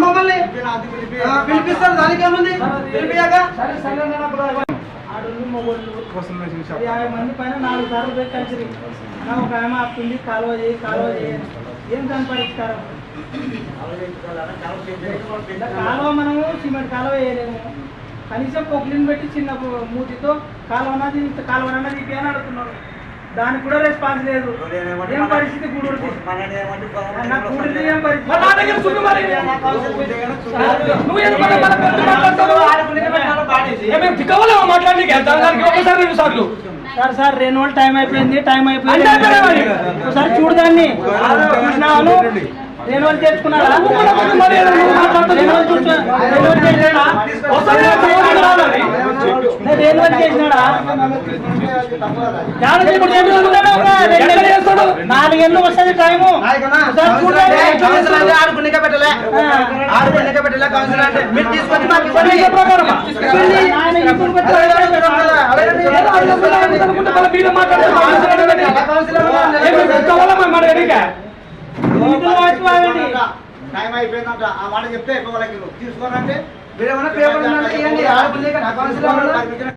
మమ్మల్ని పిలిపిస్తారు, దానికి ఏముంది పిలిపియాక 50 మంది పైన 4 సార్లు పోయి కలిసి ఒక ఆమె ఆపుతుంది, కాలువ చేయి ఏం దాని పరిష్కారం? కాలువ మనము సిమెంట్ కాలువ వేయలేము, కనీసం పొక్లిన్ పెట్టి చిన్న మూతితో కాలువ అన్నది అని అడుగుతున్నారు. దానికి కూడా రెస్పాన్స్ లేదు. ఏం పరిస్థితి కూడుంది ఏం పరిస్థితి? సార్ 2 రోజులు టైం అయిపోయింది ఒకసారి చూడదాన్ని చూసినాను. 2 రోజులు తెచ్చుకున్నారా? 2 రోజులు చేసినాడా? 4 ఏళ్ళు వస్తుంది టైము. టైం అయిపోయిందంట ఆ మాట చెప్తే ఎక్కువ వాళ్ళకి తీసుకోవాలంటే మీరేమన్నా పేపర్